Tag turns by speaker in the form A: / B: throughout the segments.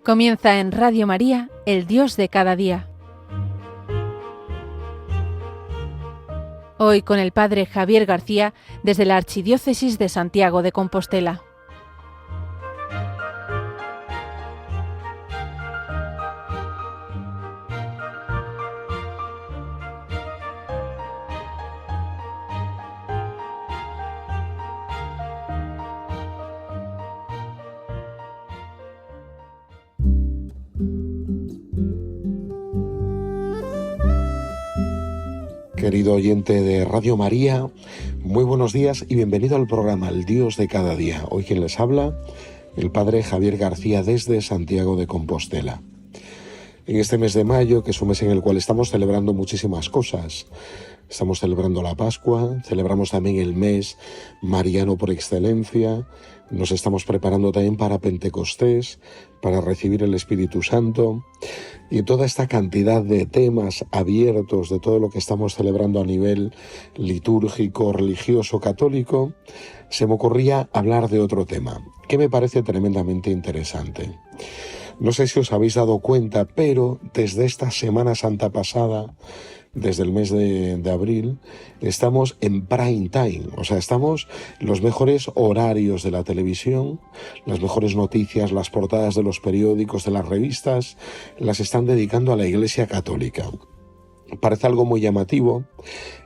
A: Comienza en Radio María, El Dios de cada día. Hoy con el Padre Javier García desde la Archidiócesis de Santiago de Compostela.
B: Querido oyente de Radio María, muy buenos días y bienvenido al programa El Dios de cada día. Hoy quien les habla, el Padre Javier García desde Santiago de Compostela. En este mes de mayo, que es un mes en el cual estamos celebrando muchísimas cosas. Estamos celebrando la Pascua, celebramos también el mes mariano por excelencia, nos estamos preparando también para Pentecostés, para recibir el Espíritu Santo, y toda esta cantidad de temas abiertos de todo lo que estamos celebrando a nivel litúrgico, religioso, católico, se me ocurría hablar de otro tema, que me parece tremendamente interesante. No sé si os habéis dado cuenta, pero desde esta Semana Santa pasada, desde el mes de abril, estamos en prime time, o sea, estamos en los mejores horarios de la televisión, las mejores noticias, las portadas de los periódicos, de las revistas, las están dedicando a la Iglesia Católica. Parece algo muy llamativo,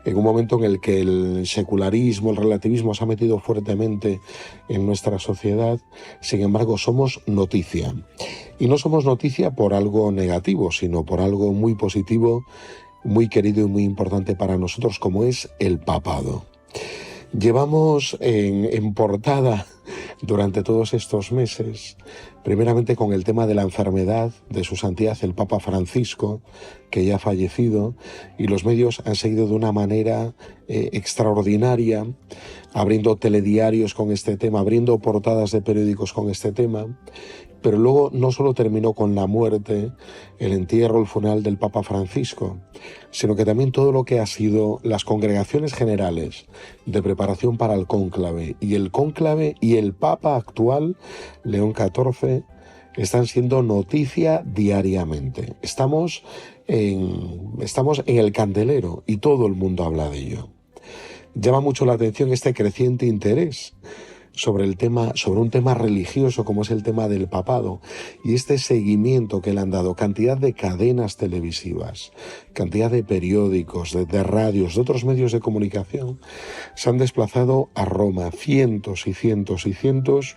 B: en un momento en el que el secularismo, el relativismo se ha metido fuertemente en nuestra sociedad. Sin embargo, somos noticia. Y no somos noticia por algo negativo, sino por algo muy positivo, muy querido y muy importante para nosotros, como es el papado. Llevamos en portada durante todos estos meses, primeramente con el tema de la enfermedad de su santidad el Papa Francisco, que ya ha fallecido, y los medios han seguido de una manera extraordinaria, abriendo telediarios con este tema, abriendo portadas de periódicos con este tema. Pero luego no solo terminó con la muerte, el entierro, el funeral del Papa Francisco, sino que también todo lo que ha sido las congregaciones generales de preparación para el cónclave y el Papa actual, León XIV, están siendo noticia diariamente. Estamos en el candelero y todo el mundo habla de ello. Llama mucho la atención este creciente interés sobre un tema religioso como es el tema del papado y este seguimiento que le han dado, cantidad de cadenas televisivas, cantidad de periódicos, de radios, de otros medios de comunicación, se han desplazado a Roma, cientos y cientos y cientos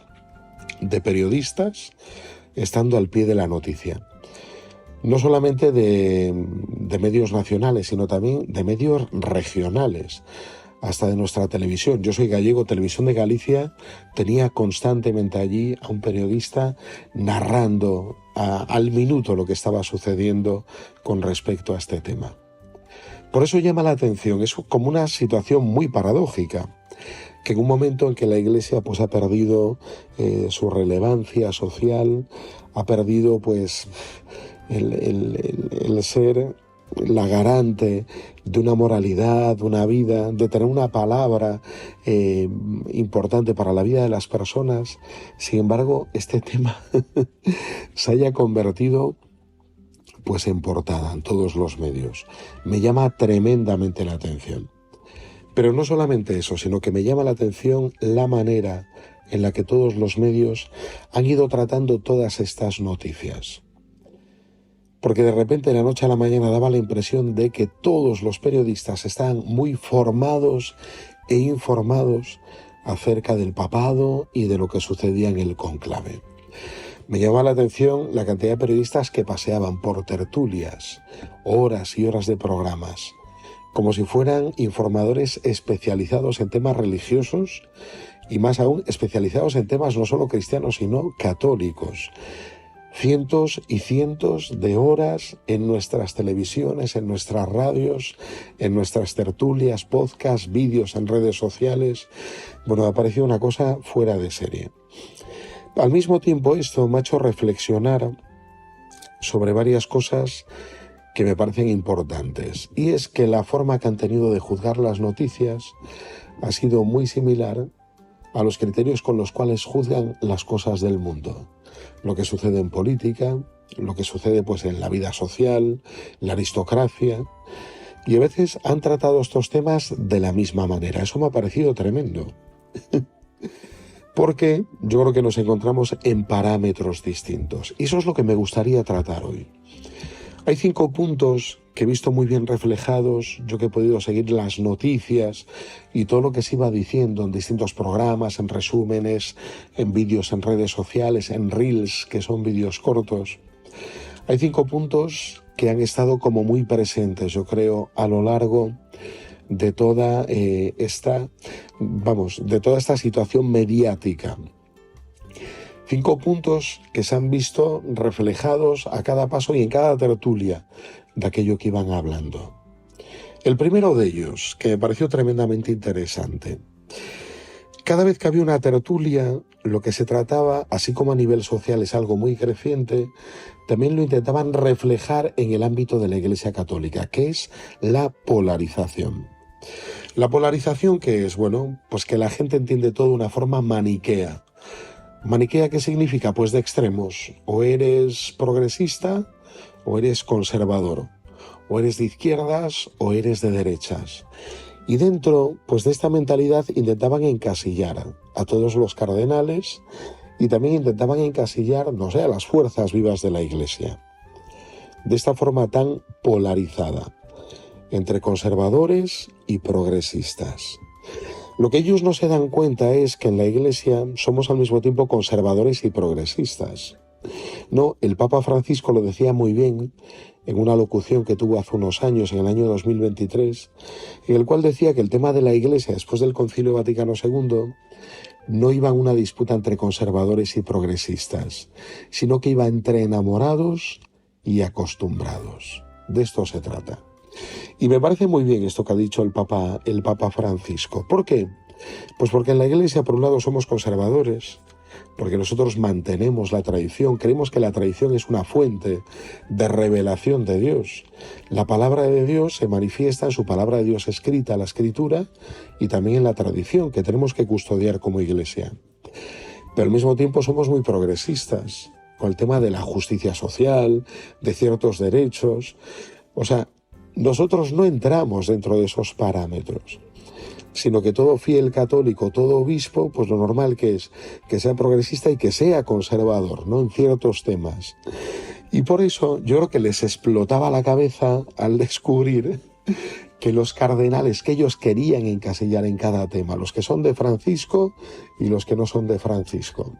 B: de periodistas estando al pie de la noticia. No solamente de medios nacionales, sino también de medios regionales, hasta de nuestra televisión. Yo soy gallego, Televisión de Galicia tenía constantemente allí a un periodista narrando al minuto lo que estaba sucediendo con respecto a este tema. Por eso llama la atención, es como una situación muy paradójica, que en un momento en que la Iglesia pues ha perdido su relevancia social, ha perdido pues el ser la garante de una moralidad, de una vida, de tener una palabra importante para la vida de las personas. Sin embargo, este tema se haya convertido pues en portada en todos los medios. Me llama tremendamente la atención. Pero no solamente eso, sino que me llama la atención la manera en la que todos los medios han ido tratando todas estas noticias. Porque de repente de la noche a la mañana daba la impresión de que todos los periodistas estaban muy formados e informados acerca del papado y de lo que sucedía en el cónclave. Me llamaba la atención la cantidad de periodistas que paseaban por tertulias, horas y horas de programas, como si fueran informadores especializados en temas religiosos y más aún especializados en temas no solo cristianos sino católicos. Cientos y cientos de horas en nuestras televisiones, en nuestras radios, en nuestras tertulias, podcasts, vídeos en redes sociales. Bueno, me ha parecido una cosa fuera de serie. Al mismo tiempo, esto me ha hecho reflexionar sobre varias cosas que me parecen importantes. Y es que la forma que han tenido de juzgar las noticias ha sido muy similar a los criterios con los cuales juzgan las cosas del mundo. lo que sucede en política, lo que sucede pues en la vida social, la aristocracia, y a veces han tratado estos temas de la misma manera. Eso me ha parecido tremendo. Porque yo creo que nos encontramos en parámetros distintos. Y eso es lo que me gustaría tratar hoy. Hay 5 puntos que he visto muy bien reflejados, yo que he podido seguir las noticias y todo lo que se iba diciendo en distintos programas, en resúmenes, en vídeos en redes sociales, en reels, que son vídeos cortos. Hay 5 puntos que han estado como muy presentes, yo creo, a lo largo de toda esta situación mediática. 5 puntos que se han visto reflejados a cada paso y en cada tertulia de aquello que iban hablando. El primero de ellos, que me pareció tremendamente interesante. Cada vez que había una tertulia, lo que se trataba, así como a nivel social es algo muy creciente, también lo intentaban reflejar en el ámbito de la Iglesia Católica, que es la polarización. La polarización, que es, pues que la gente entiende todo de una forma maniquea. ¿Maniquea qué significa? Pues de extremos. O eres progresista o eres conservador. O eres de izquierdas o eres de derechas. Y dentro pues de esta mentalidad intentaban encasillar a todos los cardenales y también intentaban encasillar, a las fuerzas vivas de la Iglesia. De esta forma tan polarizada, entre conservadores y progresistas. Lo que ellos no se dan cuenta es que en la Iglesia somos al mismo tiempo conservadores y progresistas. No, el Papa Francisco lo decía muy bien en una locución que tuvo hace unos años, en el año 2023, en el cual decía que el tema de la Iglesia después del Concilio Vaticano II no iba en una disputa entre conservadores y progresistas, sino que iba entre enamorados y acostumbrados. De esto se trata. Y me parece muy bien esto que ha dicho el Papa Francisco. ¿Por qué? Pues porque en la Iglesia, por un lado, somos conservadores, porque nosotros mantenemos la tradición, creemos que la tradición es una fuente de revelación de Dios. La palabra de Dios se manifiesta en su palabra de Dios escrita, la Escritura, y también en la tradición, que tenemos que custodiar como Iglesia. Pero al mismo tiempo somos muy progresistas, con el tema de la justicia social, de ciertos derechos. Nosotros no entramos dentro de esos parámetros, sino que todo fiel católico, todo obispo, pues lo normal que es que sea progresista y que sea conservador, ¿no?, en ciertos temas. Y por eso yo creo que les explotaba la cabeza al descubrir que los cardenales que ellos querían encasillar en cada tema, los que son de Francisco y los que no son de Francisco.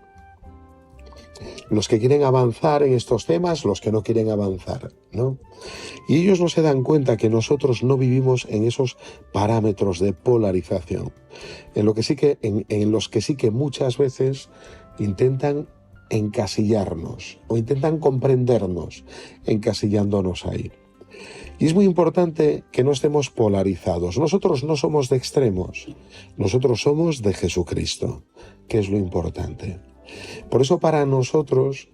B: Los que quieren avanzar en estos temas, los que no quieren avanzar, ¿no? Y ellos no se dan cuenta que nosotros no vivimos en esos parámetros de polarización, en los que sí que muchas veces intentan encasillarnos o intentan comprendernos encasillándonos ahí. Y es muy importante que no estemos polarizados. Nosotros no somos de extremos, nosotros somos de Jesucristo, que es lo importante. Por eso para nosotros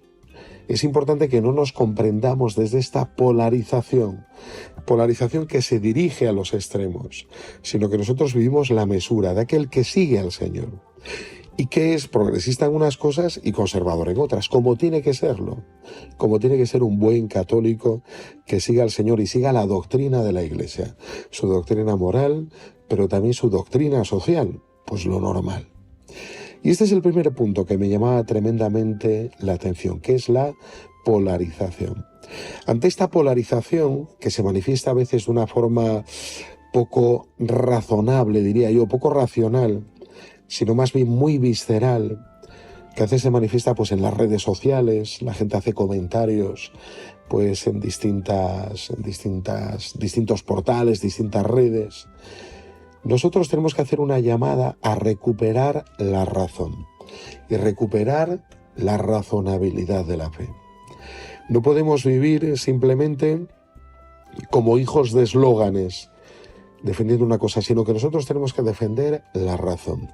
B: es importante que no nos comprendamos desde esta polarización que se dirige a los extremos, sino que nosotros vivimos la mesura de aquel que sigue al Señor y que es progresista en unas cosas y conservador en otras, como tiene que serlo, como tiene que ser un buen católico que siga al Señor y siga la doctrina de la Iglesia, su doctrina moral, pero también su doctrina social, pues lo normal. Y este es el primer punto que me llamaba tremendamente la atención, que es la polarización. Ante esta polarización, que se manifiesta a veces de una forma poco razonable, diría yo, poco racional, sino más bien muy visceral, que a veces se manifiesta pues en las redes sociales, la gente hace comentarios pues en distintos portales, distintas redes. Nosotros tenemos que hacer una llamada a recuperar la razón y recuperar la razonabilidad de la fe. No podemos vivir simplemente como hijos de eslóganes, defendiendo una cosa, sino que nosotros tenemos que defender la razón.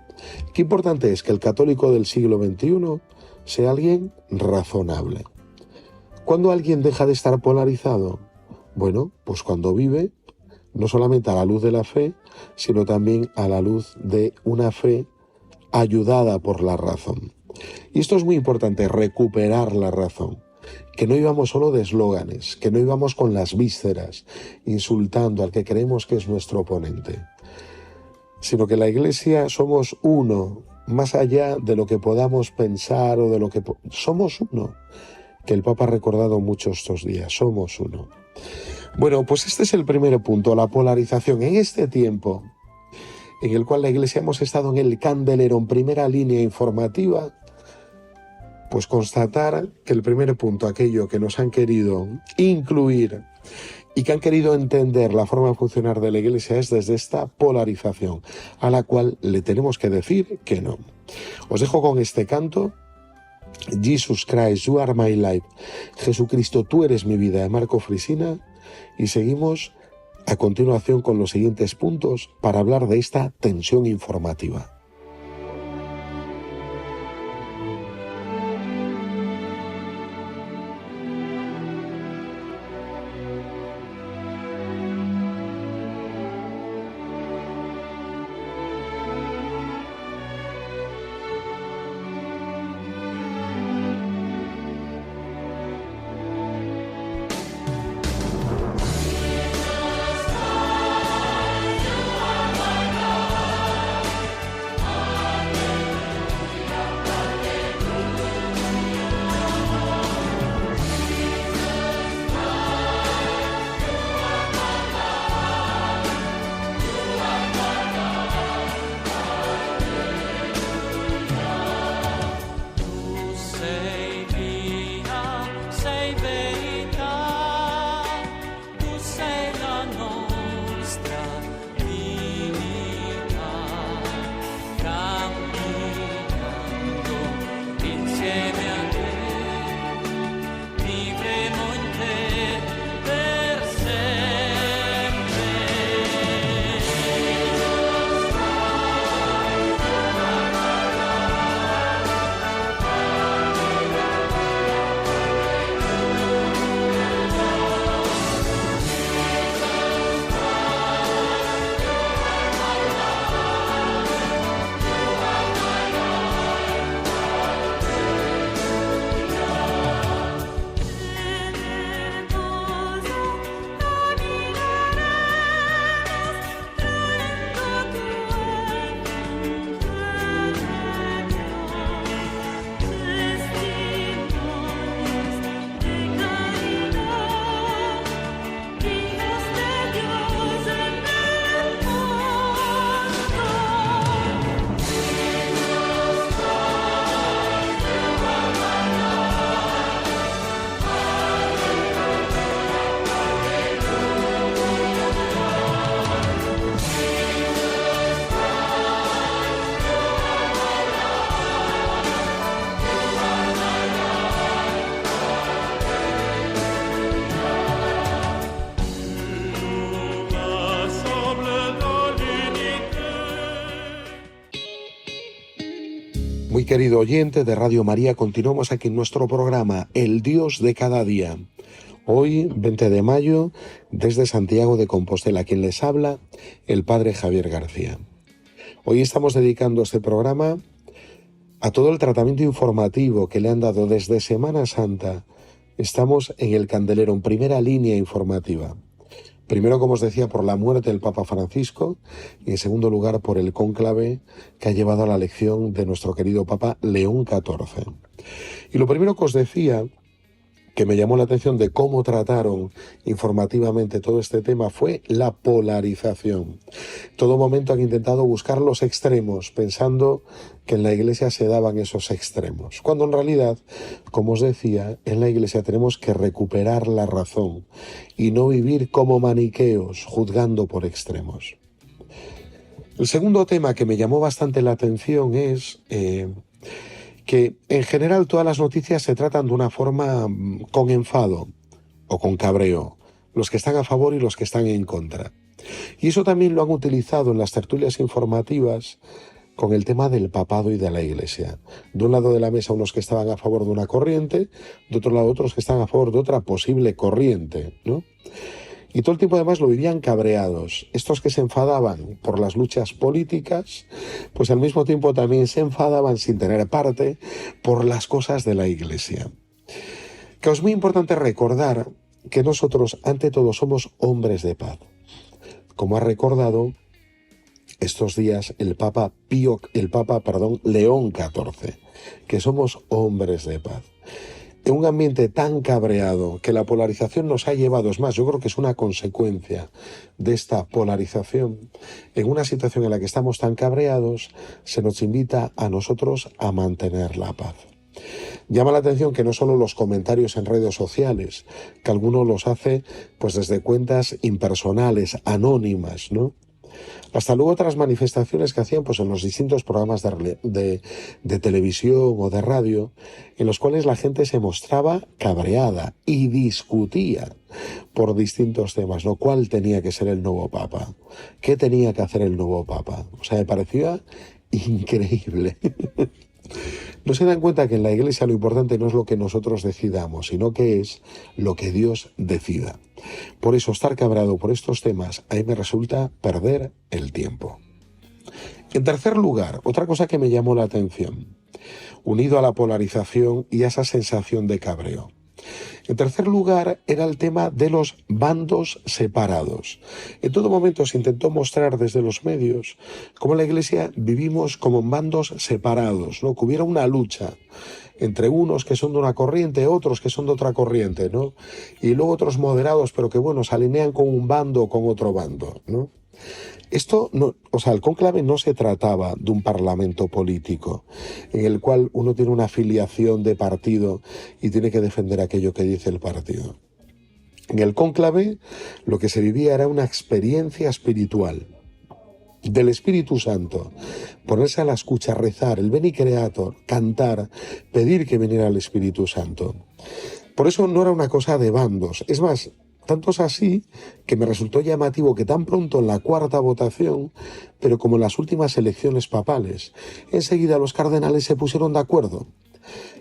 B: Qué importante es que el católico del siglo XXI sea alguien razonable. ¿Cuándo alguien deja de estar polarizado? Bueno, pues cuando vive no solamente a la luz de la fe, sino también a la luz de una fe ayudada por la razón. Y esto es muy importante, recuperar la razón. Que no íbamos solo de eslóganes, que no íbamos con las vísceras, insultando al que creemos que es nuestro oponente, sino que la Iglesia somos uno, más allá de lo que podamos pensar o de lo que... Somos uno, que el Papa ha recordado mucho estos días, somos uno. Bueno, pues este es el primer punto, la polarización. En este tiempo en el cual la Iglesia hemos estado en el candelero, en primera línea informativa, pues constatar que el primer punto, aquello que nos han querido incluir y que han querido entender la forma de funcionar de la Iglesia es desde esta polarización, a la cual le tenemos que decir que no. Os dejo con este canto, Jesus Christ, You Are My Life, Jesucristo, tú eres mi vida, de Marco Frisina, y seguimos a continuación con los siguientes puntos para hablar de esta tensión informativa. Muy querido oyente de Radio María, continuamos aquí en nuestro programa El Dios de cada día. Hoy, 20 de mayo, desde Santiago de Compostela, quien les habla, el Padre Javier García. Hoy estamos dedicando este programa a todo el tratamiento informativo que le han dado desde Semana Santa. Estamos en el candelero, en primera línea informativa. Primero, como os decía, por la muerte del Papa Francisco y en segundo lugar por el cónclave que ha llevado a la elección de nuestro querido Papa León XIV. Y lo primero que os decía, que me llamó la atención de cómo trataron informativamente todo este tema, fue la polarización. Todo momento han intentado buscar los extremos, pensando que en la Iglesia se daban esos extremos. Cuando en realidad, como os decía, en la Iglesia tenemos que recuperar la razón y no vivir como maniqueos, juzgando por extremos. El segundo tema que me llamó bastante la atención es que en general todas las noticias se tratan de una forma con enfado o con cabreo, los que están a favor y los que están en contra. Y eso también lo han utilizado en las tertulias informativas con el tema del papado y de la Iglesia. De un lado de la mesa unos que estaban a favor de una corriente, de otro lado otros que están a favor de otra posible corriente, ¿no? Y todo el tiempo además lo vivían cabreados. Estos que se enfadaban por las luchas políticas, pues al mismo tiempo también se enfadaban sin tener parte por las cosas de la Iglesia. Que es muy importante recordar que nosotros ante todo somos hombres de paz. Como ha recordado estos días el Papa León XIV, que somos hombres de paz. En un ambiente tan cabreado que la polarización nos ha llevado, es más, yo creo que es una consecuencia de esta polarización, en una situación en la que estamos tan cabreados, se nos invita a nosotros a mantener la paz. Llama la atención que no solo los comentarios en redes sociales, que alguno los hace pues desde cuentas impersonales, anónimas, ¿no? Hasta luego otras manifestaciones que hacían pues en los distintos programas de televisión o de radio, en los cuales la gente se mostraba cabreada y discutía por distintos temas, ¿no? ¿Cuál tenía que ser el nuevo Papa? ¿Qué tenía que hacer el nuevo Papa? O sea, me parecía increíble. No se dan cuenta que en la Iglesia lo importante no es lo que nosotros decidamos, sino que es lo que Dios decida. Por eso estar cabreado por estos temas a mí me resulta perder el tiempo. En tercer lugar, otra cosa que me llamó la atención, unido a la polarización y a esa sensación de cabreo. En tercer lugar, era el tema de los bandos separados. En todo momento se intentó mostrar desde los medios cómo en la Iglesia vivimos como en bandos separados, ¿no? Que hubiera una lucha entre unos que son de una corriente, otros que son de otra corriente, ¿no? Y luego otros moderados, pero que, bueno, se alinean con un bando o con otro bando, ¿no? Esto no, el cónclave no se trataba de un parlamento político en el cual uno tiene una afiliación de partido y tiene que defender aquello que dice el partido. En el cónclave lo que se vivía era una experiencia espiritual del Espíritu Santo, ponerse a la escucha, rezar, el Veni Creator, cantar, pedir que viniera el Espíritu Santo. Por eso no era una cosa de bandos, es más, tanto es así que me resultó llamativo que tan pronto en la cuarta votación, pero como en las últimas elecciones papales, enseguida los cardenales se pusieron de acuerdo.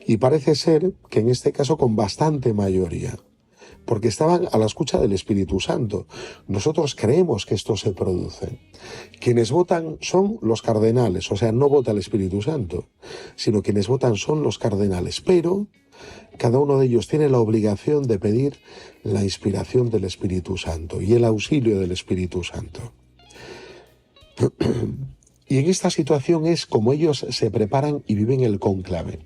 B: Y parece ser que en este caso con bastante mayoría, porque estaban a la escucha del Espíritu Santo. Nosotros creemos que esto se produce. Quienes votan son los cardenales, o sea, no vota el Espíritu Santo, sino quienes votan son los cardenales, pero cada uno de ellos tiene la obligación de pedir la inspiración del Espíritu Santo y el auxilio del Espíritu Santo. Y en esta situación es como ellos se preparan y viven el cónclave.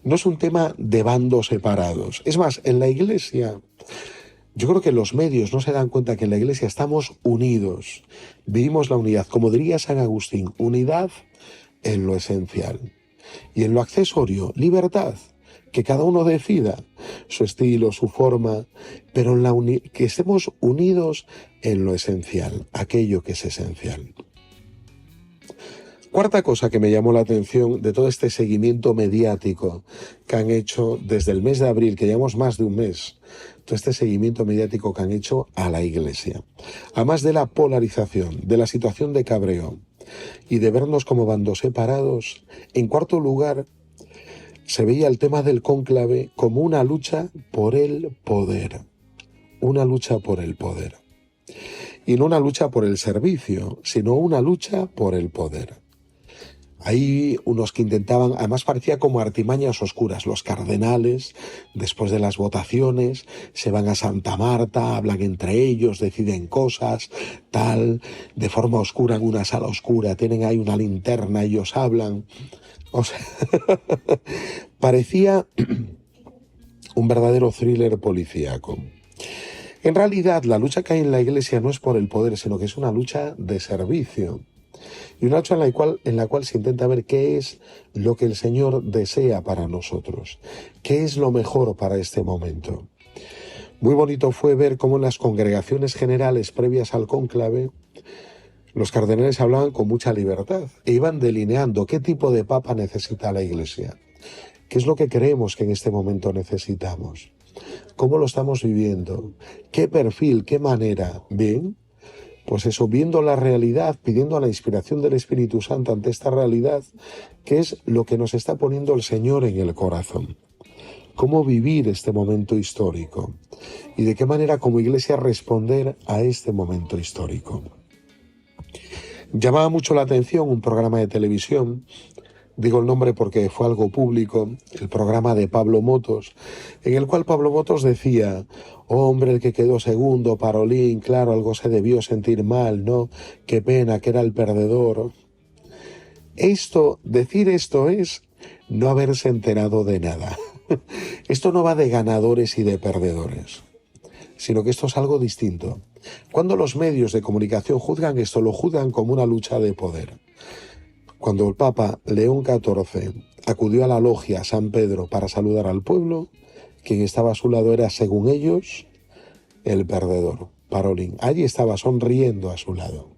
B: No es un tema de bandos separados. Es más, en la Iglesia, yo creo que los medios no se dan cuenta que en la Iglesia estamos unidos. Vivimos la unidad. Como diría San Agustín, unidad en lo esencial. Y en lo accesorio, libertad. Que cada uno decida su estilo, su forma, pero que estemos unidos en lo esencial, aquello que es esencial. Cuarta cosa que me llamó la atención de todo este seguimiento mediático que han hecho desde el mes de abril, que llevamos más de un mes, todo este seguimiento mediático que han hecho a la Iglesia. Además de la polarización, de la situación de cabreo y de vernos como bandos separados, en cuarto lugar, se veía el tema del cónclave como una lucha por el poder. Una lucha por el poder. Y no una lucha por el servicio, sino una lucha por el poder. Hay unos que intentaban, además parecía como artimañas oscuras. Los cardenales, después de las votaciones, se van a Santa Marta, hablan entre ellos, deciden cosas, tal, de forma oscura, en una sala oscura, tienen ahí una linterna, ellos hablan. O sea, parecía un verdadero thriller policíaco. En realidad, la lucha que hay en la Iglesia no es por el poder, sino que es una lucha de servicio. Y una lucha en la cual se intenta ver qué es lo que el Señor desea para nosotros, qué es lo mejor para este momento. Muy bonito fue ver cómo en las congregaciones generales previas al cónclave, los cardenales hablaban con mucha libertad e iban delineando qué tipo de papa necesita la Iglesia, qué es lo que creemos que en este momento necesitamos, cómo lo estamos viviendo, qué perfil, qué manera. Bien, pues eso, viendo la realidad, pidiendo la inspiración del Espíritu Santo ante esta realidad, que es lo que nos está poniendo el Señor en el corazón. cómo vivir este momento histórico y de qué manera como Iglesia responder a este momento histórico. Llamaba mucho la atención un programa de televisión, digo el nombre porque fue algo público, el programa de Pablo Motos, en el cual Pablo Motos decía: hombre, el que quedó segundo, Parolín, claro, algo se debió sentir mal, ¿no? Qué pena, que era el perdedor. Decir esto es no haberse enterado de nada. Esto no va de ganadores y de perdedores, sino que esto es algo distinto. Cuando los medios de comunicación juzgan esto, lo juzgan como una lucha de poder. Cuando el Papa León XIV acudió a la logia San Pedro para saludar al pueblo, quien estaba a su lado era, según ellos, el perdedor, Parolín. Allí estaba sonriendo a su lado.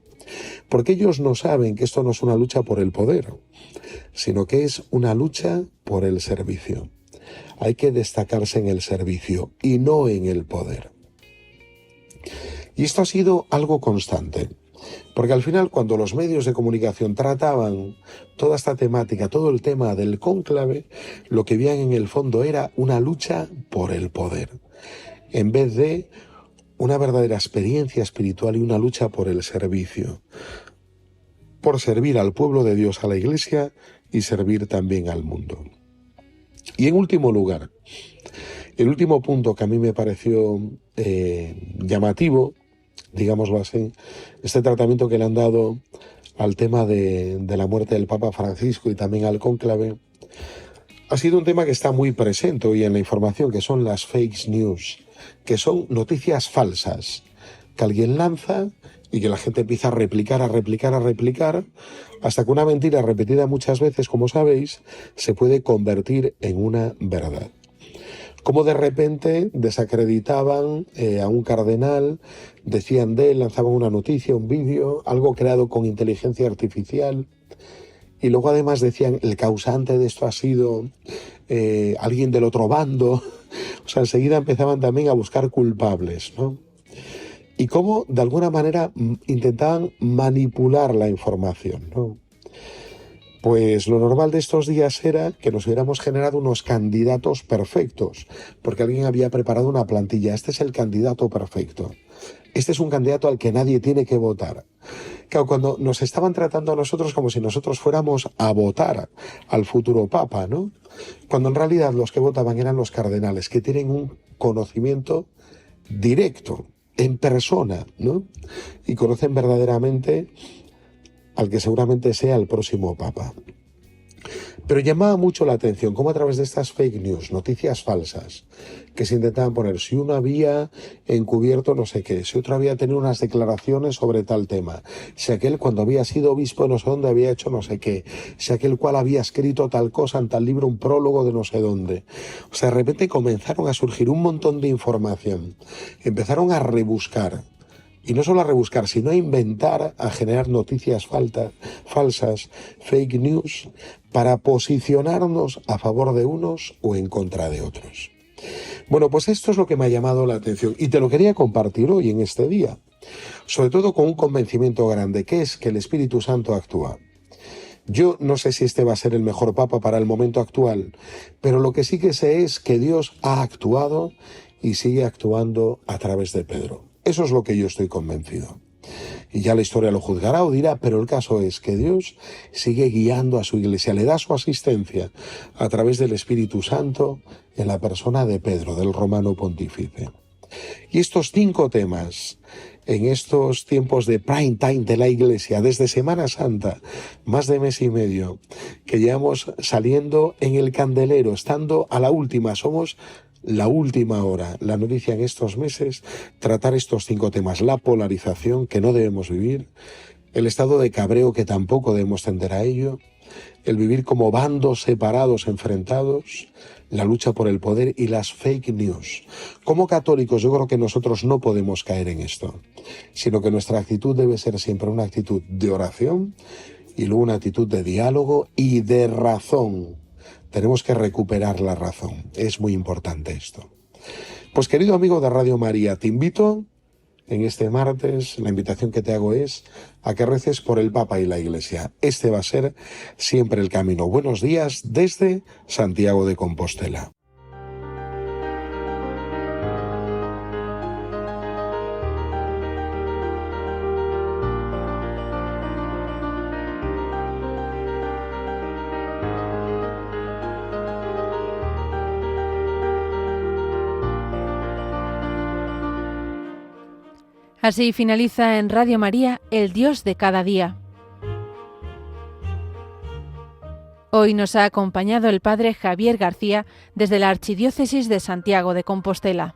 B: Porque ellos no saben que esto no es una lucha por el poder, sino que es una lucha por el servicio. Hay que destacarse en el servicio y no en el poder. Y esto ha sido algo constante, porque al final cuando los medios de comunicación trataban toda esta temática, todo el tema del cónclave, lo que veían en el fondo era una lucha por el poder, en vez de una verdadera experiencia espiritual y una lucha por el servicio, por servir al pueblo de Dios, a la Iglesia, y servir también al mundo. Y en último lugar, el último punto que a mí me pareció llamativo, digámoslo así, este tratamiento que le han dado al tema de la muerte del Papa Francisco y también al cónclave, ha sido un tema que está muy presente hoy en la información, que son las fake news, que son noticias falsas que alguien lanza y que la gente empieza a replicar, hasta que una mentira repetida muchas veces, como sabéis, se puede convertir en una verdad. Como de repente desacreditaban a un cardenal, decían de él, lanzaban una noticia, un vídeo, algo creado con inteligencia artificial, y luego además decían el causante de esto ha sido alguien del otro bando. O sea, enseguida empezaban también a buscar culpables, ¿no? Y cómo de alguna manera intentaban manipular la información, ¿no? Pues lo normal de estos días era que nos hubiéramos generado unos candidatos perfectos, porque alguien había preparado una plantilla. Este es el candidato perfecto. Este es un candidato al que nadie tiene que votar. Claro, cuando nos estaban tratando a nosotros como si nosotros fuéramos a votar al futuro Papa, ¿no? Cuando en realidad los que votaban eran los cardenales, que tienen un conocimiento directo, en persona, ¿no? Y conocen verdaderamente al que seguramente sea el próximo Papa. Pero llamaba mucho la atención cómo a través de estas fake news, noticias falsas, que se intentaban poner, si uno había encubierto no sé qué, si otro había tenido unas declaraciones sobre tal tema, si aquel cuando había sido obispo no sé dónde había hecho no sé qué, si aquel cual había escrito tal cosa en tal libro, un prólogo de no sé dónde. O sea, de repente comenzaron a surgir un montón de información, empezaron a rebuscar. Y no solo a rebuscar, sino a inventar, a generar noticias falsas, fake news, para posicionarnos a favor de unos o en contra de otros. Bueno, pues esto es lo que me ha llamado la atención y te lo quería compartir hoy en este día, sobre todo con un convencimiento grande, que es que el Espíritu Santo actúa. Yo no sé si este va a ser el mejor Papa para el momento actual, pero lo que sí que sé es que Dios ha actuado y sigue actuando a través de Pedro. Eso es lo que yo estoy convencido. Y ya la historia lo juzgará o dirá, pero el caso es que Dios sigue guiando a su Iglesia, le da su asistencia a través del Espíritu Santo en la persona de Pedro, del Romano Pontífice. Y estos 5 temas, en estos tiempos de prime time de la Iglesia, desde Semana Santa, más de mes y medio, que llevamos saliendo en el candelero, estando a la última, somos la última hora, la noticia en estos meses, tratar estos 5 temas: la polarización, que no debemos vivir, el estado de cabreo, que tampoco debemos tender a ello, el vivir como bandos separados, enfrentados, la lucha por el poder y las fake news. Como católicos yo creo que nosotros no podemos caer en esto, sino que nuestra actitud debe ser siempre una actitud de oración y luego una actitud de diálogo y de razón. Tenemos que recuperar la razón. Es muy importante esto. Pues querido amigo de Radio María, te invito en este martes, la invitación que te hago es a que reces por el Papa y la Iglesia. Este va a ser siempre el camino. Buenos días desde Santiago de Compostela.
A: Así finaliza en Radio María, El Dios de cada día. Hoy nos ha acompañado el Padre Javier García desde la Archidiócesis de Santiago de Compostela.